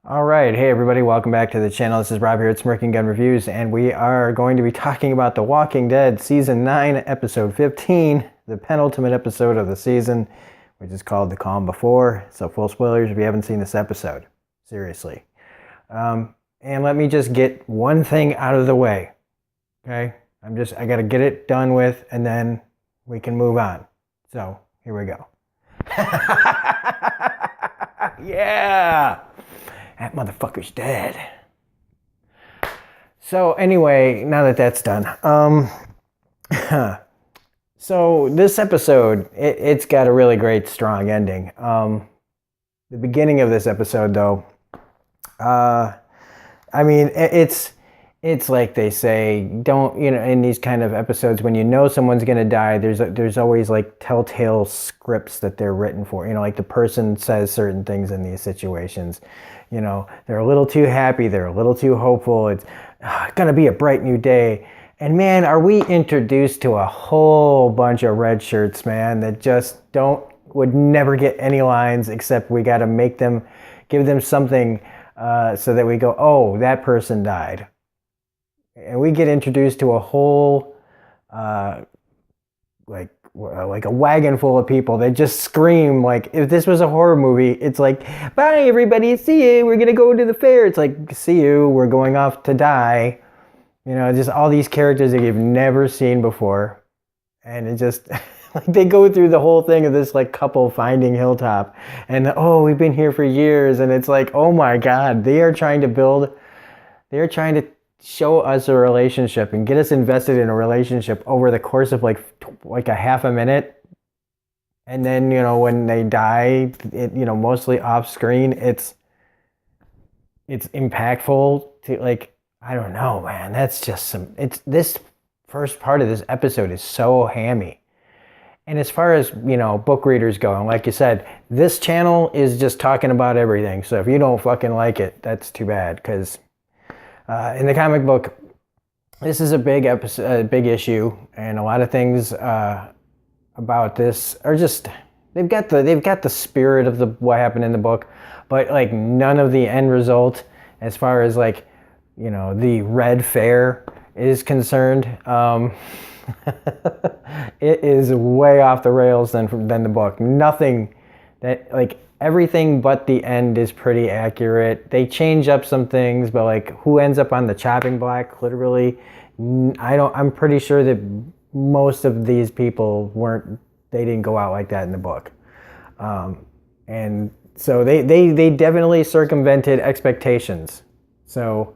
All right, hey everybody, welcome back to the channel. This is Rob here at Smirking Gun Reviews, and we are going to be talking about The Walking Dead Season 9, Episode 15, the penultimate episode of the season, which is called The Calm Before. So full spoilers if you haven't seen this episode. Seriously. And let me just get one thing out of the way, okay? I got to get it done with, and then we can move on. So, here we go. Yeah! That motherfucker's dead. So anyway, now that that's done, so this episode, it's got a really great, strong ending. The beginning of this episode, though, I mean, it's like they say, don't, in these kind of episodes, when you know someone's going to die, there's always like telltale scripts that they're written for. Like the person says certain things in these situations. They're a little too happy, they're a little too hopeful, it's going to be a bright new day. And man, are we introduced to a whole bunch of red shirts, man, that just would never get any lines, except we got to give them something so that we go, oh, that person died. And we get introduced to a whole, like a wagon full of people that just scream. Like, if this was a horror movie, it's like, bye everybody, see you, we're gonna go to the fair. It's like, see you, we're going off to die. Just all these characters that you've never seen before. And it just, like, they go through the whole thing of this like couple finding Hilltop, and oh, we've been here for years, and it's like, oh my God, they are trying to show us a relationship and get us invested in a relationship over the course of like a half a minute. And then, when they die, mostly off screen, it's impactful to, like, I don't know, man. That's just this first part of this episode is so hammy. And as far as, book readers go, and like you said, this channel is just talking about everything. So if you don't fucking like it, that's too bad, because in the comic book, this is a big episode, a big issue, and a lot of things about this are just, they've got the spirit of what happened in the book, but like none of the end result, as far as like, the Red Fair is concerned. It is way off the rails than the book. Nothing that, like, everything but the end is pretty accurate. They change up some things, but like who ends up on the chopping block, literally, I'm pretty sure that most of these people they didn't go out like that in the book. And so they definitely circumvented expectations. So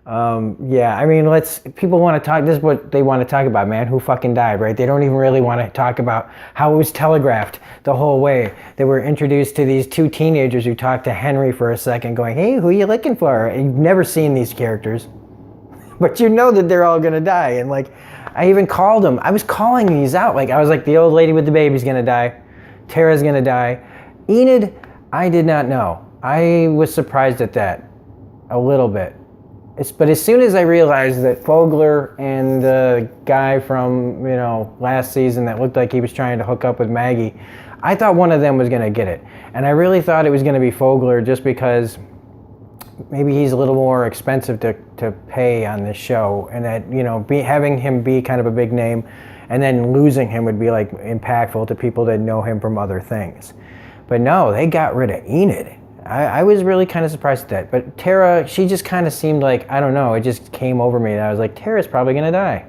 yeah, I mean, people want to talk, this is what they want to talk about, man, who fucking died, right? They don't even really want to talk about how it was telegraphed the whole way. They were introduced to these two teenagers who talked to Henry for a second going, hey, who are you looking for? And you've never seen these characters, but you know that they're all going to die. And like, I even called them. I was calling these out. Like, I was like, the old lady with the baby's going to die. Tara's going to die. Enid, I did not know. I was surprised at that a little bit. But as soon as I realized that Fogler and the guy from, last season that looked like he was trying to hook up with Maggie, I thought one of them was going to get it. And I really thought it was going to be Fogler, just because maybe he's a little more expensive to pay on this show. And that, having him be kind of a big name and then losing him would be like impactful to people that know him from other things. But no, they got rid of Enid. I was really kind of surprised at that. But Tara, she just kind of seemed like, I don't know, it just came over me. And I was like, Tara's probably going to die.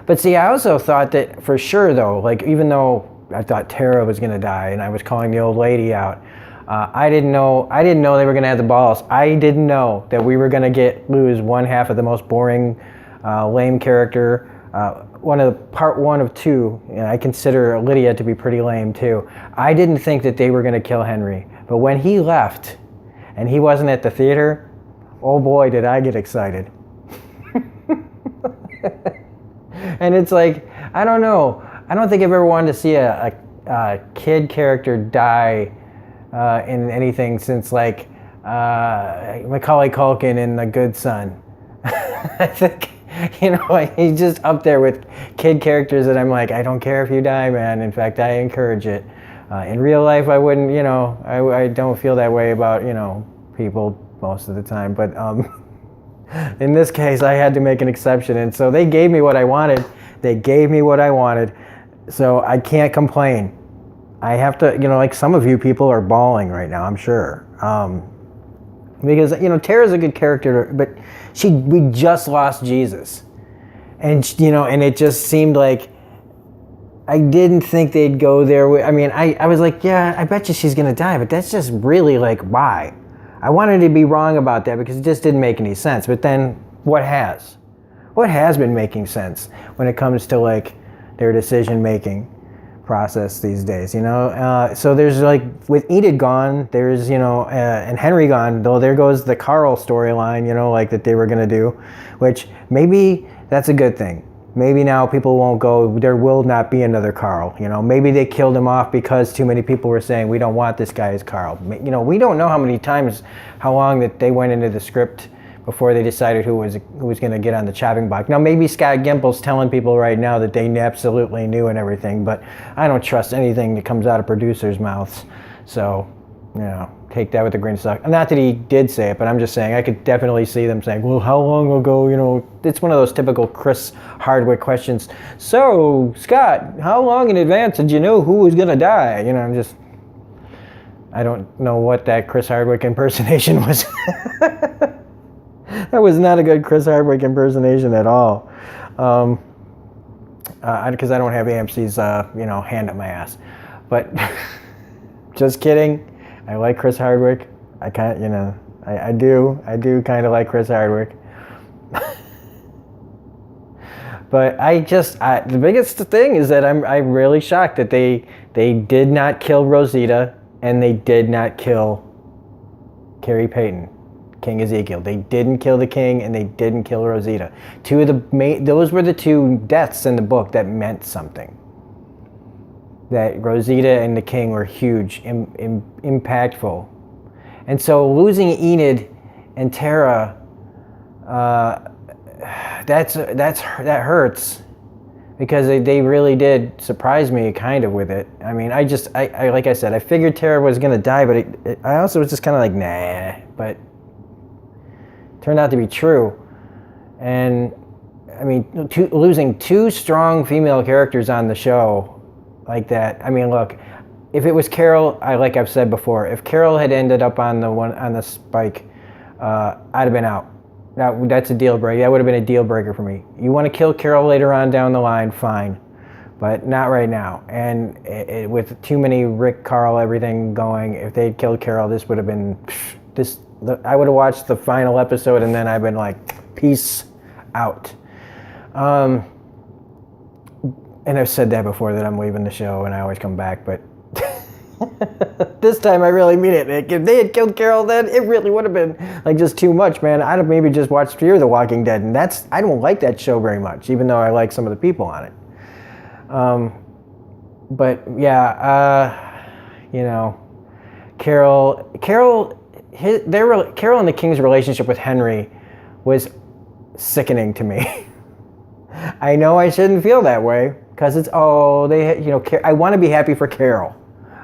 But see, I also thought that for sure, though, like, even though I thought Tara was going to die and I was calling the old lady out, I didn't know they were going to have the balls. I didn't know that we were going to lose one half of the most boring, lame character. Part one of two, I consider Lydia to be pretty lame too. I didn't think that they were going to kill Henry. But when he left and he wasn't at the theater, oh boy, did I get excited. And it's like, I don't know. I don't think I've ever wanted to see a kid character die in anything since like Macaulay Culkin in The Good Son. I think, he's just up there with kid characters that I'm like, I don't care if you die, man. In fact, I encourage it. In real life, I wouldn't, I don't feel that way about, people most of the time. But in this case, I had to make an exception. And so they gave me what I wanted. So I can't complain. I have to, like some of you people are bawling right now, I'm sure. Because, Tara's a good character, but we just lost Jesus. And, and it just seemed like I didn't think they'd go there. I was like, yeah, I bet you she's going to die, but that's just really like, why? I wanted to be wrong about that because it just didn't make any sense. But then what has? What has been making sense when it comes to like their decision-making process these days, So there's like, with Enid gone, there's, and Henry gone, though there goes the Carl storyline, like that they were going to do, which maybe that's a good thing. Maybe now people won't go, there will not be another Carl, Maybe they killed him off because too many people were saying, we don't want this guy as Carl. We don't know how long that they went into the script before they decided who was going to get on the chopping block. Now, maybe Scott Gimple's telling people right now that they absolutely knew and everything, but I don't trust anything that comes out of producers' mouths. So, take that with a grain of salt. Not that he did say it, but I'm just saying I could definitely see them saying, well, how long ago, it's one of those typical Chris Hardwick questions. So, Scott, how long in advance did you know who was going to die? I don't know what that Chris Hardwick impersonation was. That was not a good Chris Hardwick impersonation at all. Because I don't have AMC's, hand up my ass. But just kidding. I like Chris Hardwick. I do kind of like Chris Hardwick. But the biggest thing is that I'm really shocked that they did not kill Rosita and they did not kill Carrie Payton. King Ezekiel. They didn't kill the king and they didn't kill Rosita. Those were the two deaths in the book that meant something. That Rosita and the king were huge, impactful. And so losing Enid and Tara, that hurts because they really did surprise me kind of with it. I like I said, I figured Tara was going to die, but I also was just kind of like, nah, but turned out to be true. And losing two strong female characters on the show like that. Look, if it was Carol, like I've said before, if Carol had ended up on the spike, I'd have been out. That's a deal breaker. That would have been a deal breaker for me. You want to kill Carol later on down the line, fine, but not right now. And with too many Rick, Carl, everything going, if they'd killed Carol, this would have been I would have watched the final episode and then I've been like, peace out. And I've said that before, that I'm leaving the show and I always come back, but this time I really mean it. If they had killed Carol then, it really would have been like just too much, man. I'd have maybe just watched Fear the Walking Dead, and I don't like that show very much, even though I like some of the people on it. But yeah, Carol and the King's relationship with Henry was sickening to me. I know I shouldn't feel that way because I want to be happy for Carol.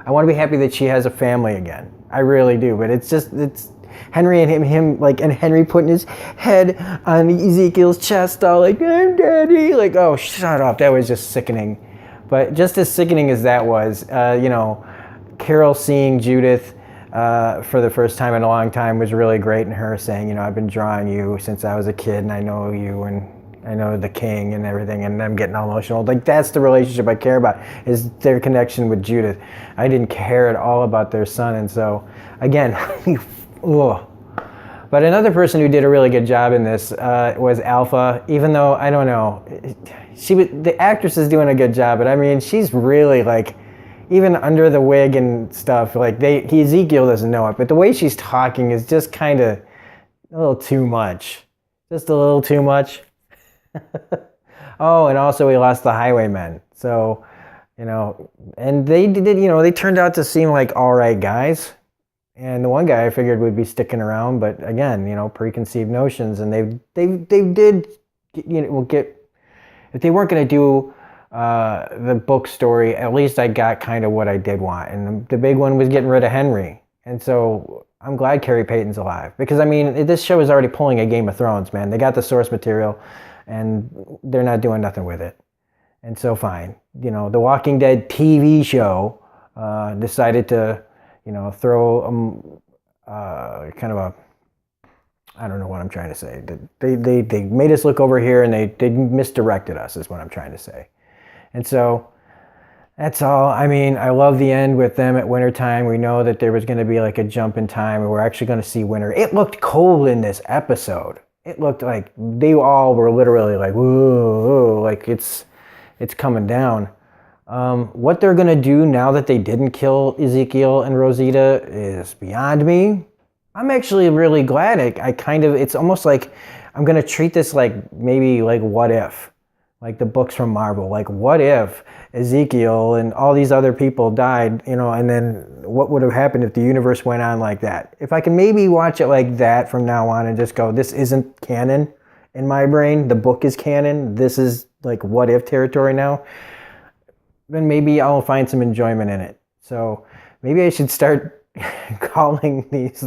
I want to be happy that she has a family again. I really do, but it's Henry and him and Henry putting his head on Ezekiel's chest, all like, "I'm daddy," like, oh, shut up. That was just sickening. But just as sickening as that was, Carol seeing Judith for the first time in a long time was really great, and her saying, I've been drawing you since I was a kid, and I know you, and I know the king and everything, and I'm getting all emotional. Like, that's the relationship I care about, is their connection with Judith. I didn't care at all about their son, and so, again, ugh. But another person who did a really good job in this was Alpha, even though, I don't know, the actress is doing a good job, but she's really like, even under the wig and stuff, like Ezekiel doesn't know it, but the way she's talking is just kind of a little too much. Just a little too much. Oh, and also we lost the Highwaymen. So, and they did, they turned out to seem like all right guys. And the one guy I figured would be sticking around, but again, preconceived notions, and they did, if they weren't going to do the book story, at least I got kind of what I did want. And the big one was getting rid of Henry. And so I'm glad Carrie Payton's alive. Because, I mean, this show is already pulling a Game of Thrones, man. They got the source material, and they're not doing nothing with it. And so, fine. You know, the Walking Dead TV show decided to, you know, throw kind of a, I don't know what I'm trying to say. They made us look over here, and they misdirected us, is what I'm trying to say. And so, that's all. I mean, I love the end with them at wintertime. We know that there was going to be like a jump in time, and we're actually going to see winter. It looked cold in this episode. It looked like they all were literally like, whoa, like it's coming down. What they're going to do now that they didn't kill Ezekiel and Rosita is beyond me. I'm actually really glad. It's almost like I'm going to treat this like maybe like what if. Like the books from Marvel, like what if Ezekiel and all these other people died, you know, and then what would have happened if the universe went on like that? If I can maybe watch it like that from now on and just go, this isn't canon in my brain, the book is canon, this is like what if territory now, then maybe I'll find some enjoyment in it. So maybe I should start calling these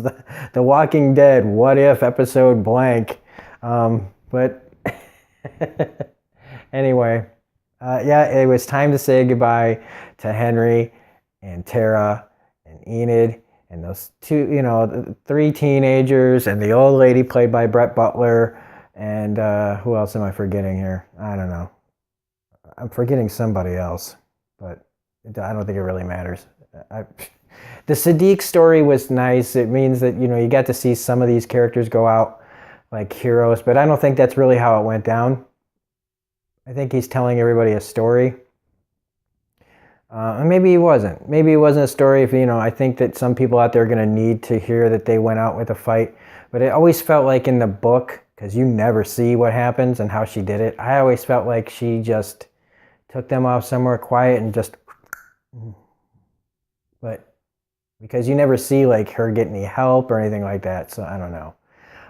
the Walking Dead what if episode blank. But... Anyway, it was time to say goodbye to Henry and Tara and Enid and those two, you know, three teenagers and the old lady played by Brett Butler. And who else am I forgetting here? I don't know. I'm forgetting somebody else, but I don't think it really matters. The Siddiq story was nice. It means that, you know, you got to see some of these characters go out like heroes, but I don't think that's really how it went down. I think he's telling everybody a story. And maybe he wasn't. Maybe it wasn't a story. If, you know, I think that some people out there are going to need to hear that they went out with a fight. But it always felt like in the book, because you never see what happens and how she did it, I always felt like she just took them off somewhere quiet and just... But because you never see like her get any help or anything like that, so I don't know.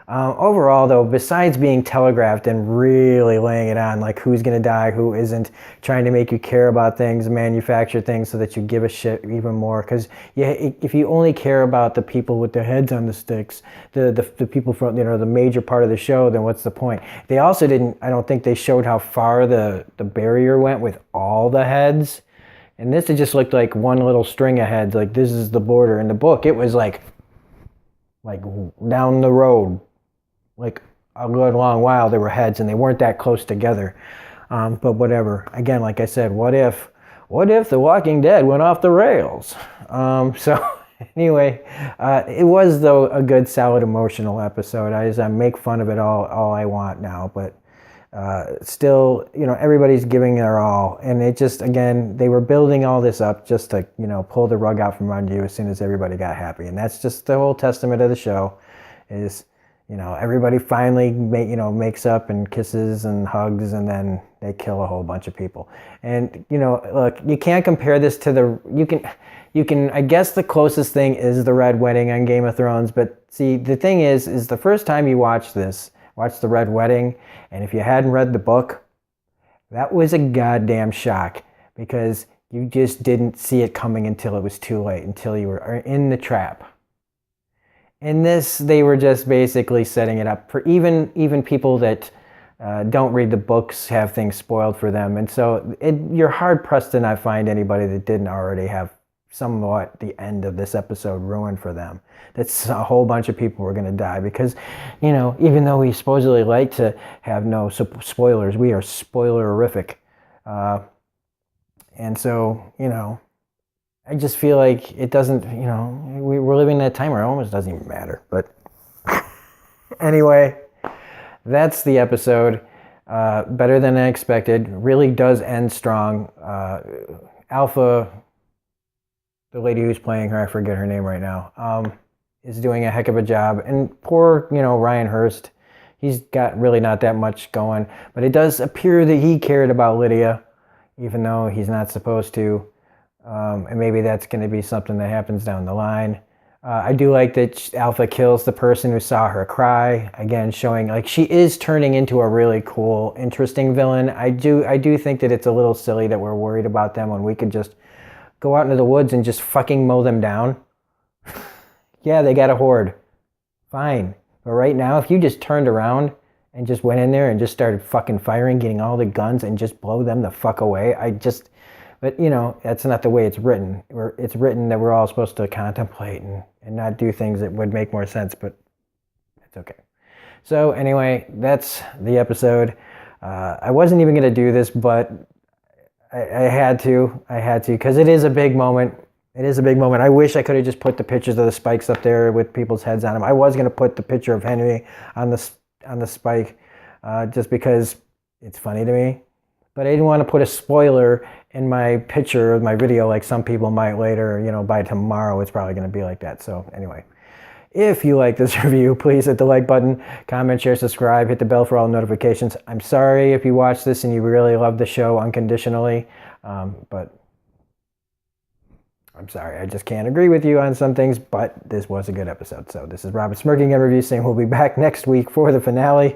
Overall, though, besides being telegraphed and really laying it on, like who's going to die, who isn't, trying to make you care about things, manufacture things so that you give a shit even more. Because if you only care about the people with their heads on the sticks, the people from, you know, the major part of the show, then what's the point? They also didn't, I don't think they showed how far the barrier went with all the heads. And this, it just looked like one little string of heads, like this is the border. In the book, it was like down the road. Like a good long while there were heads and they weren't that close together. But whatever. Again, like I said, what if The Walking Dead went off the rails? So anyway, it was though a good, solid, emotional episode. I make fun of it all I want now, but still, you know, everybody's giving their all. And it just, again, they were building all this up just to, you know, pull the rug out from under you as soon as everybody got happy. And that's just the whole testament of the show is, you know, everybody finally makes up and kisses and hugs, and then they kill a whole bunch of people. And, you know, look, you can't compare this to you can, I guess the closest thing is the Red Wedding on Game of Thrones, but see, the thing is the first time you watch the Red Wedding, and if you hadn't read the book, that was a goddamn shock, because you just didn't see it coming until it was too late, until you were in the trap. In this, they were just basically setting it up for even people that don't read the books, have things spoiled for them. And so you're hard-pressed to not find anybody that didn't already have somewhat the end of this episode ruined for them. That's a whole bunch of people were going to die because, you know, even though we supposedly like to have no spoilers, we are spoilerific. And so, you know, I just feel like it doesn't, you know, we're living in that time where it almost doesn't even matter. But anyway, that's the episode. Better than I expected. Really does end strong. Alpha, the lady who's playing her, I forget her name right now, is doing a heck of a job. And poor, you know, Ryan Hurst, he's got really not that much going. But it does appear that he cared about Lydia, even though he's not supposed to. And maybe that's going to be something that happens down the line. I do like that Alpha kills the person who saw her cry. Again, showing like she is turning into a really cool, interesting villain. I do think that it's a little silly that we're worried about them when we could just go out into the woods and just fucking mow them down. Yeah, they got a horde. Fine. But right now, if you just turned around and just went in there and just started fucking firing, getting all the guns and just blow them the fuck away, but that's not the way it's written. It's written that we're all supposed to contemplate and not do things that would make more sense, but it's okay. So anyway, that's the episode. I wasn't even going to do this, but I had to because it is a big moment. It is a big moment. I wish I could have just put the pictures of the spikes up there with people's heads on them. I was going to put the picture of Henry on the spike just because it's funny to me. But I didn't want to put a spoiler in my picture of my video like some people might later. By tomorrow it's probably going to be like that. So anyway, if you like this review, please hit the like button, comment, share, subscribe, hit the bell for all notifications. I'm sorry if you watch this and you really love the show unconditionally, but I'm sorry, I just can't agree with you on some things, but this was a good episode. So this is Robert Smirking at Review saying we'll be back next week for the finale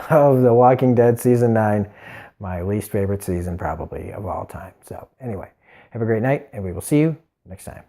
of The Walking Dead Season 9, my least favorite season probably of all time. So anyway, have a great night, and we will see you next time.